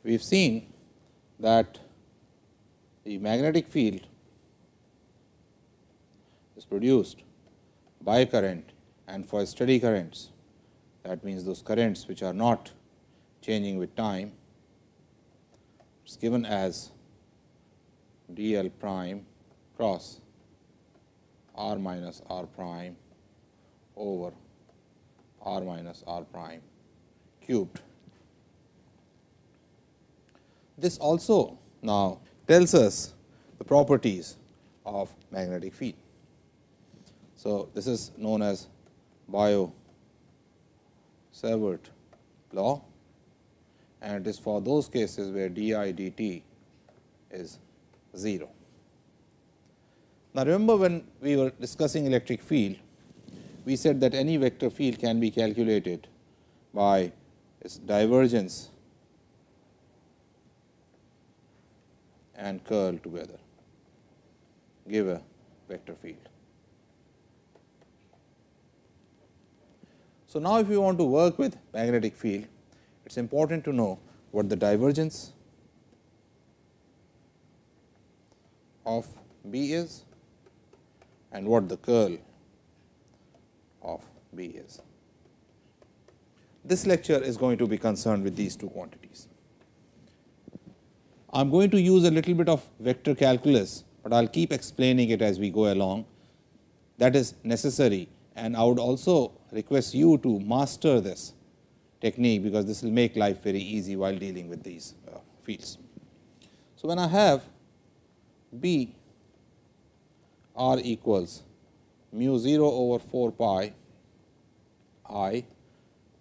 we have seen that the magnetic field is produced by current, and for steady currents, that means those currents which are not changing with time, it is given as d l prime cross r minus r prime over r minus r prime cubed. This also now tells us the properties of magnetic field. So, this is known as Biot-Savart law, and it is for those cases where d I dt is 0. Now, remember when we were discussing electric field, we said that any vector field can be calculated by its divergence and curl together, give a vector field. So, now if you want to work with magnetic field, it is important to know what the divergence of B is and what the curl of B is. This lecture is going to be concerned with these two quantities. I am going to use a little bit of vector calculus, but I will keep explaining it as we go along. That is necessary, and I would also request you to master this technique, because this will make life very easy while dealing with these fields. So, when I have B r equals mu 0 over 4 pi I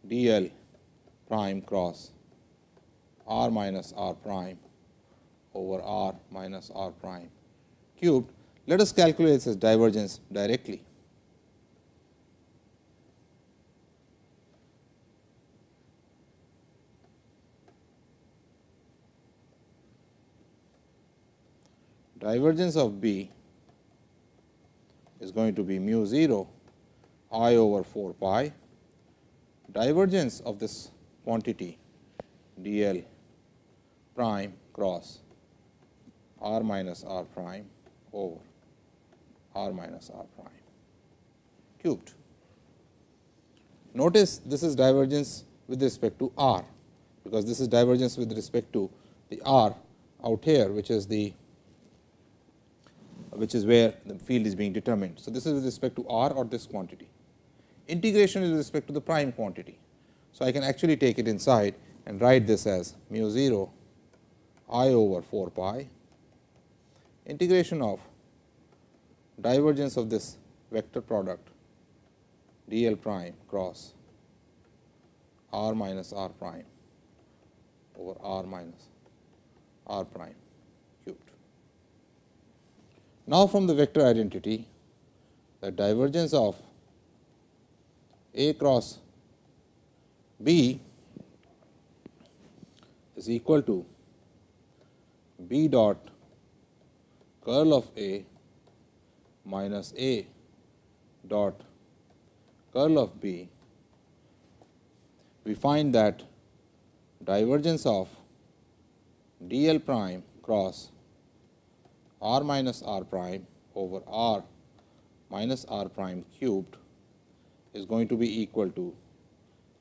d l prime cross r minus r prime over r minus r prime cubed, let us calculate its divergence directly. Divergence of B is going to be mu 0 I over 4 pi, divergence of this quantity d l prime cross r minus r prime over r minus r prime cubed. Notice this is divergence with respect to r, because this is divergence with respect to the r out here, which is where the field is being determined. So, this is with respect to r or this quantity. Integration is with respect to the prime quantity. So, I can actually take it inside and write this as mu 0 I over 4 pi integration of divergence of this vector product d l prime cross r minus r prime over r minus r prime cubed. Now, from the vector identity, the divergence of A cross B is equal to B dot curl of A minus A dot curl of B. We find that divergence of d l prime cross r minus r prime over r minus r prime cubed is going to be equal to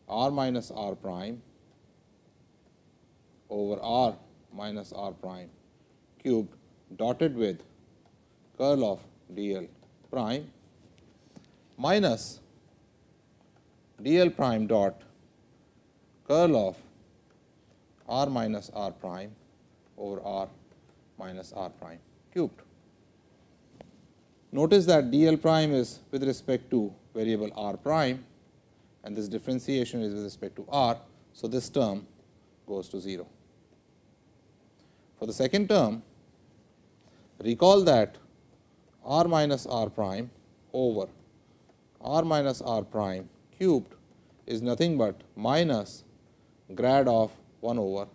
r minus r prime over r minus r prime cubed dotted with curl of d l prime minus d l prime dot curl of r minus r prime over r minus r prime cubed. Notice that d l prime is with respect to variable r prime, and this differentiation is with respect to r. So, this term goes to 0. For the second term, recall that r minus r prime over r minus r prime cubed is nothing but minus grad of 1 over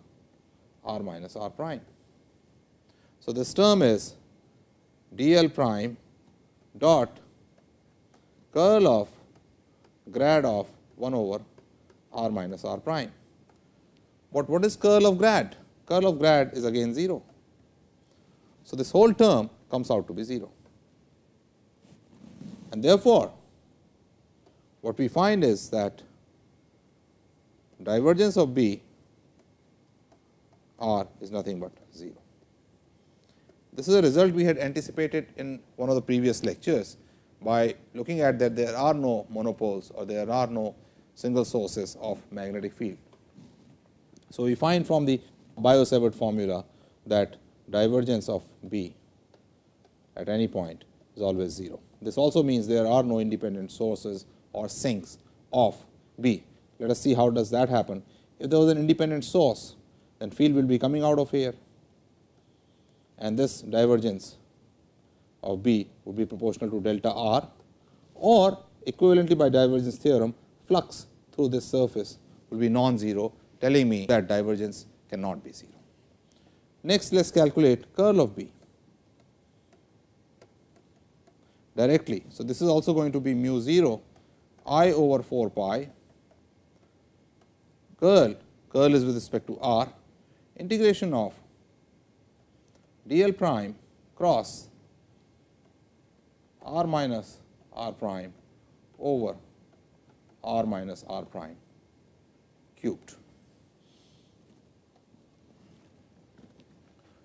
r minus r prime. So, this term is d l prime dot curl of grad of 1 over r minus r prime. But what is curl of grad? curl of grad is again 0. So, this whole term comes out to be 0, and therefore, what we find is that divergence of B R is nothing but 0. This is a result we had anticipated in one of the previous lectures by looking at that there are no monopoles or there are no single sources of magnetic field. So, we find from the Biot-Savart formula that divergence of B at any point is always 0. This also means there are no independent sources or sinks of B. Let us see how does that happen. If there was an independent source, then field will be coming out of here, and this divergence of B would be proportional to delta R, or equivalently by divergence theorem, flux through this surface will be non-zero, telling me that divergence cannot be 0. Next, let us calculate curl of B directly. So, this is also going to be mu 0 I over 4 pi curl is with respect to R, integration of dl prime cross R minus R prime over R minus R prime cubed.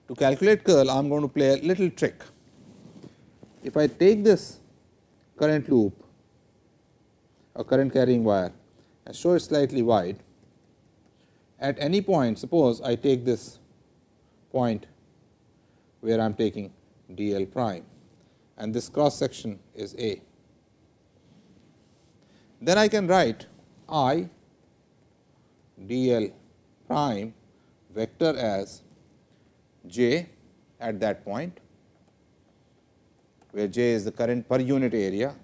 To calculate curl, I am going to play a little trick. If I take this current loop, a current carrying wire, and show it slightly wide, at any point, suppose I take this point where I am taking dl prime, and this cross section is A. Then I can write I dl prime vector as j at that point, where j is the current per unit area,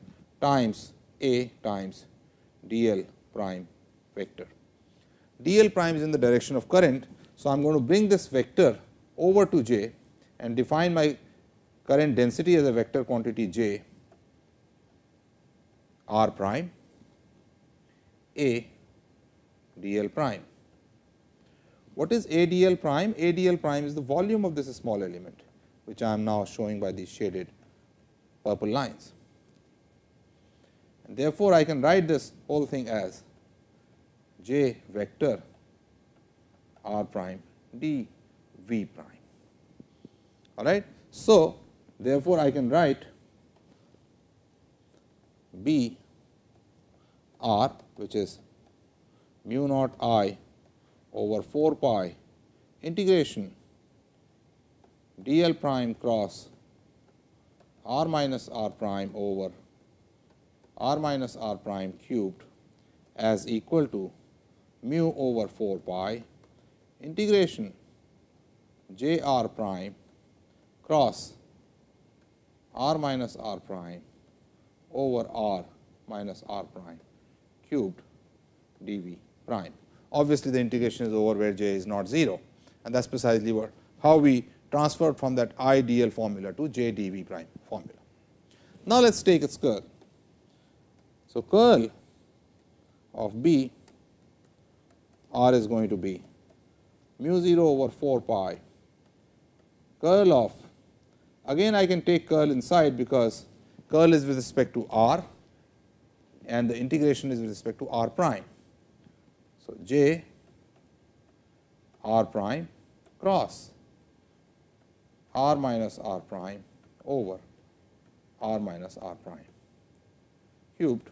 times A times dl prime vector. dl prime is in the direction of current. So, I am going to bring this vector over to j and define my current density as a vector quantity j r prime A dl prime. What is A dl prime? A dl prime is the volume of this small element, which I am now showing by these shaded purple lines. And therefore, I can write this whole thing as j vector r prime d v prime. All right. So, therefore, I can write B r, which is mu naught I over 4 pi integration dl prime cross r minus r prime over r minus r prime cubed as equal to mu over 4 pi integration j r prime cross r minus r prime over r minus r prime cubed dv prime. Obviously, the integration is over where j is not 0, and that is precisely how we transferred from that I dl formula to j dv prime formula. Now, let us take its curl. So, curl of B r is going to be mu 0 over 4 pi curl of, again I can take curl inside because curl is with respect to r and the integration is with respect to r prime. So, j r prime cross r minus r prime over r minus r prime cubed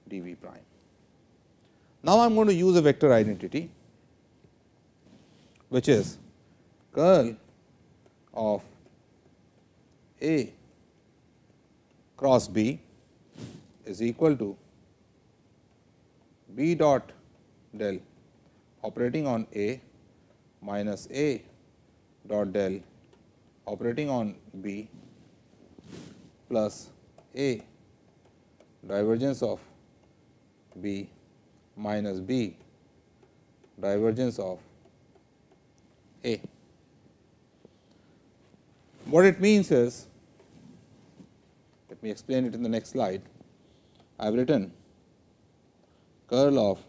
dv prime. Now, I am going to use a vector identity, which is curl of A cross B is equal to B dot del operating on A minus A dot del operating on B plus A divergence of B minus B divergence of A. What it means is, let me explain it in the next slide. I have written curl of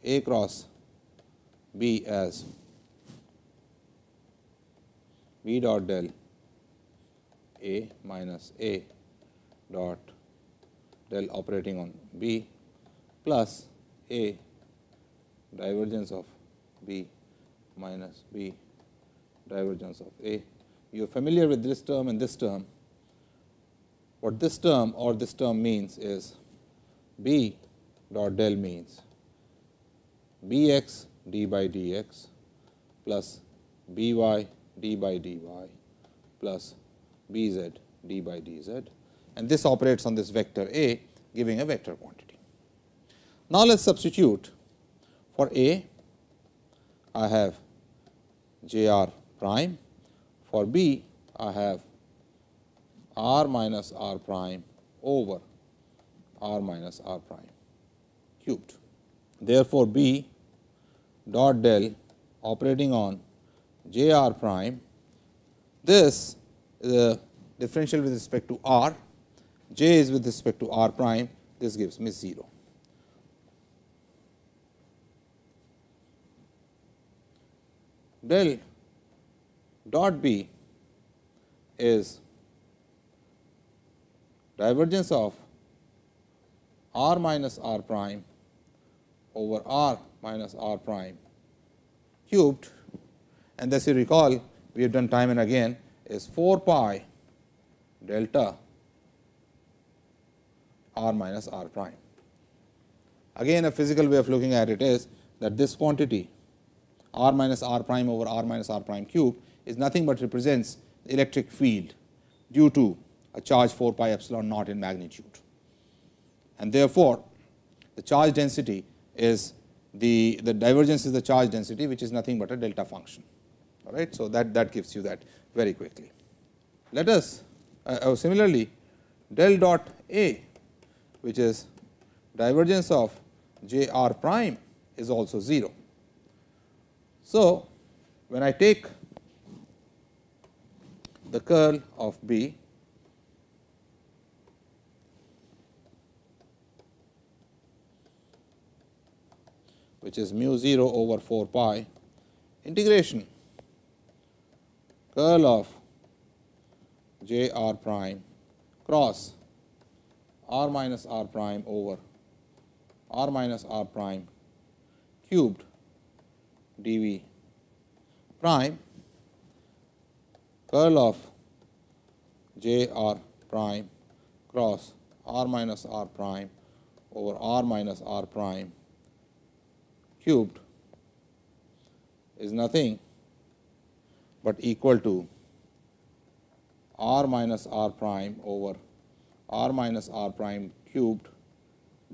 A cross B as B dot del A minus A dot del operating on B plus A divergence of B minus B divergence of A. You are familiar with this term and this term. What this term or this term means is B dot del means B x d by dx plus B y d by dy plus B z d by dz, and this operates on this vector A, giving a vector quantity. Now, let us substitute for A. I have j r prime. For B, I have r minus r prime over r minus r prime cubed. Therefore, B dot del operating on j r prime, this is a differential with respect to r, j is with respect to r prime, this gives me 0. Del dot B is divergence of r minus r prime over r minus r prime cubed, and as you recall we have done time and again, is 4 pi delta r minus r prime. Again, a physical way of looking at it is that this quantity r minus r prime over r minus r prime cube is nothing but represents the electric field due to a charge 4 pi epsilon naught in magnitude, and therefore, the charge density is the divergence is the charge density, which is nothing but a delta function. All right. So, that gives you that very quickly. Let us similarly del dot A, which is divergence of j r prime, is also 0. So, when I take the curl of B, which is mu 0 over 4 pi integration curl of j r prime cross r minus r prime over r minus r prime cubed dv prime, curl of j r prime cross r minus r prime over r minus r prime cubed is nothing but equal to r minus r prime over r minus r prime cubed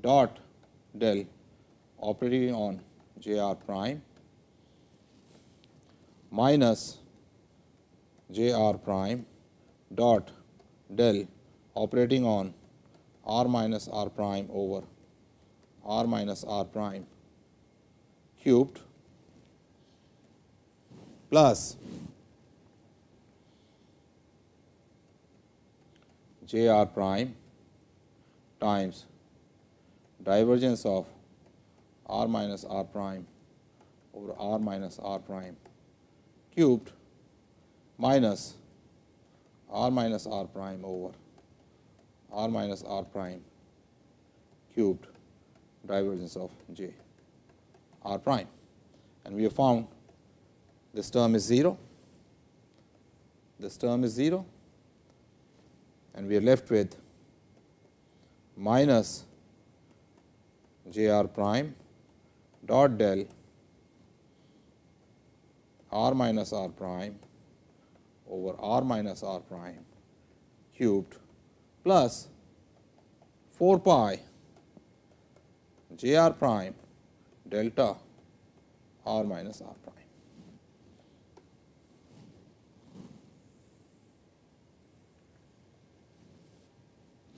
dot del operating on j r prime minus j r prime dot del operating on r minus r prime over r minus r prime cubed plus j r prime times divergence of r minus r prime over r minus r prime cubed minus r minus r prime over r minus r prime cubed divergence of j r prime, and we have found this term is 0, this term is 0, and we are left with minus j r prime dot del r minus r prime over r minus r prime cubed plus 4 pi j r prime delta r minus r prime.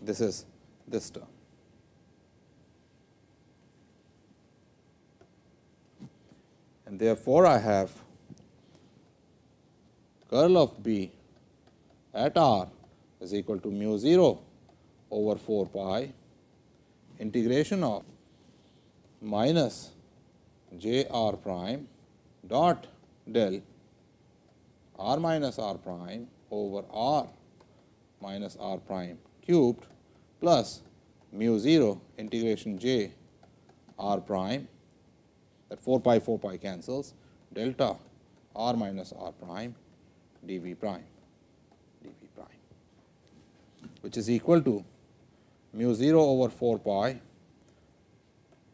This is this term. And therefore, I have curl of B at r is equal to mu 0 over 4 pi integration of minus j r prime dot del r minus r prime over r minus r prime cubed plus mu 0 integration j r prime, that 4 pi cancels, delta r minus r prime dv prime, which is equal to mu 0 over 4 pi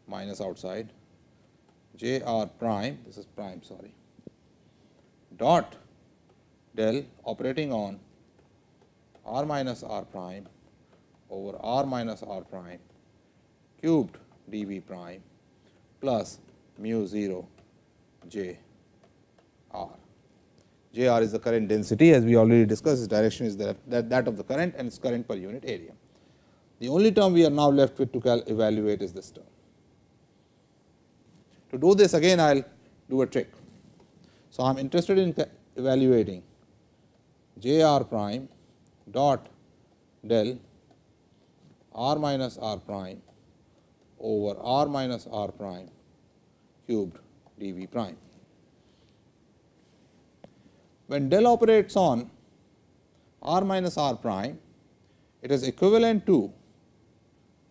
minus outside j r prime, this is prime, sorry, dot del operating on r minus r prime over r minus r prime cubed dv prime plus mu 0 j r. J r is the current density, as we already discussed. Its direction is that of the current, and its current per unit area. The only term we are now left with to evaluate is this term. To do this, again I will do a trick. So, I am interested in evaluating j r prime dot del r minus r prime over r minus r prime cubed dv prime. When del operates on r minus r prime, it is equivalent to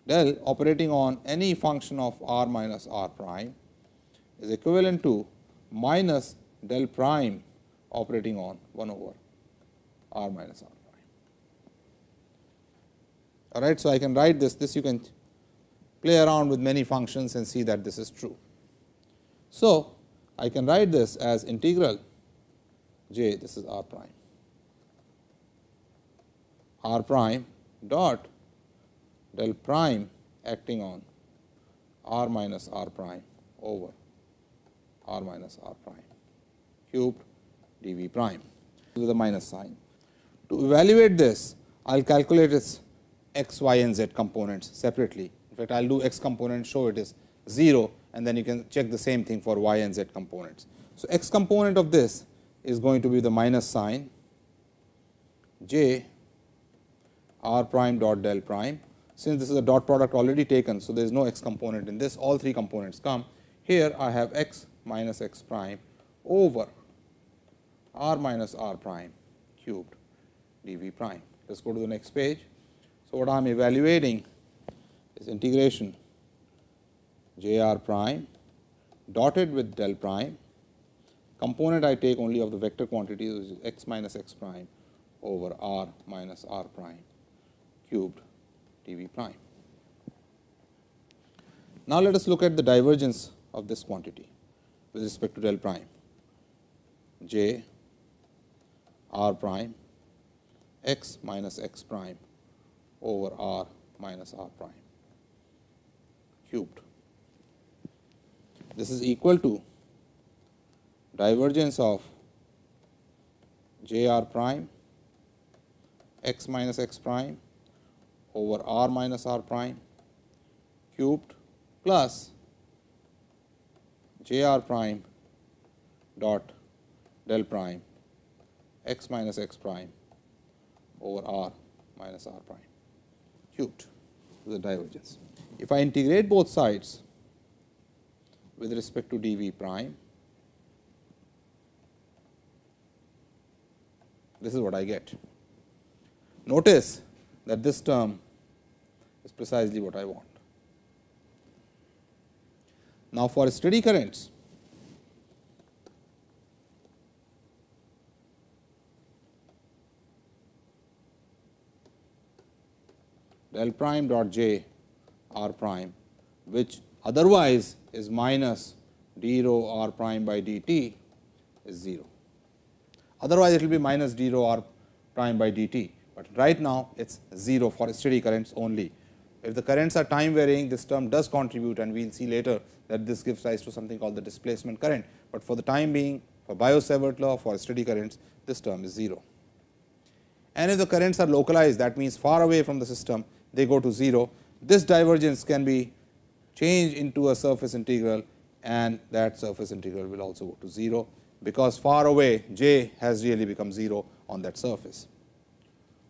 del operating on any function of r minus r prime is equivalent to minus del prime operating on 1 over r minus r prime. All right. So, I can write this you can play around with many functions and see that this is true. So, I can write this as integral j, this is r prime dot del prime acting on r minus r prime over r minus r prime cubed dv prime with a minus sign. To evaluate this, I will calculate its x, y and z components separately. In fact, I will do x component, show it is 0, and then you can check the same thing for y and z components. So, x component of this is going to be the minus sign j r prime dot del prime. Since this is a dot product already taken, so there is no x component in this, all three components come. Here I have x minus x prime over r minus r prime cubed dv prime. Let us go to the next page. So, what I am evaluating is integration j r prime dotted with del prime, component I take only of the vector quantity, which is x minus x prime over r minus r prime cubed dv prime. Now, let us look at the divergence of this quantity with respect to del prime, j r prime x minus x prime over r minus r prime cubed. This is equal to divergence of j r prime x minus x prime over r minus r prime cubed plus j r prime dot del prime x minus x prime over r minus r prime cubed, the divergence. If I integrate both sides with respect to dv prime, this is what I get. Notice that this term is precisely what I want. Now, for steady currents, del prime dot j r prime, which otherwise is minus d rho r prime by dt, is 0. Otherwise, it will be minus d rho r prime by dt, but right now it is 0 for steady currents only. If the currents are time varying, this term does contribute, and we will see later that this gives rise to something called the displacement current, but for the time being, for Biot-Savart law, for steady currents, this term is 0. And if the currents are localized, that means far away from the system, they go to 0. This divergence can be changed into a surface integral, and that surface integral will also go to 0, because far away j has really become 0 on that surface.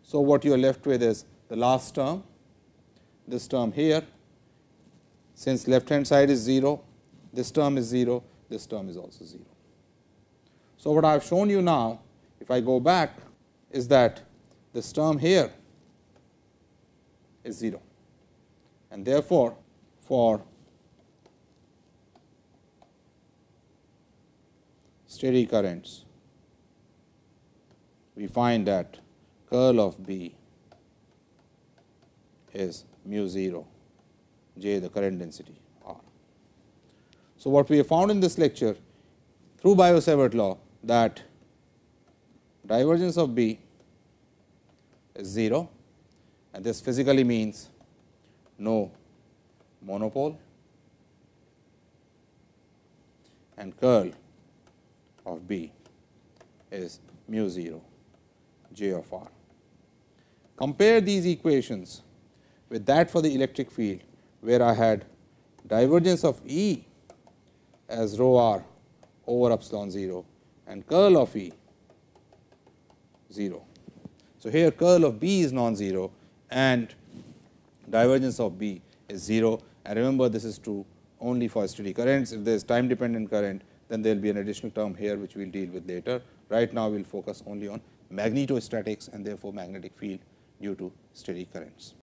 So, what you are left with is the last term, this term here, since left hand side is 0, this term is 0, this term is also 0. So, what I have shown you now, if I go back, is that this term here is 0, and therefore, for steady currents, we find that curl of B is mu 0 J, the current density R. So, what we have found in this lecture through Biot-Savart law, that divergence of B is 0, and this physically means no monopole, and curl of B is mu 0 J of R. Compare these equations with that for the electric field, where I had divergence of E as rho r over epsilon 0 and curl of E 0. So, here curl of B is non-zero and divergence of B is 0, and remember this is true only for steady currents. If there is time dependent current, then there will be an additional term here which we will deal with later. Right now, we will focus only on magnetostatics and therefore magnetic field due to steady currents.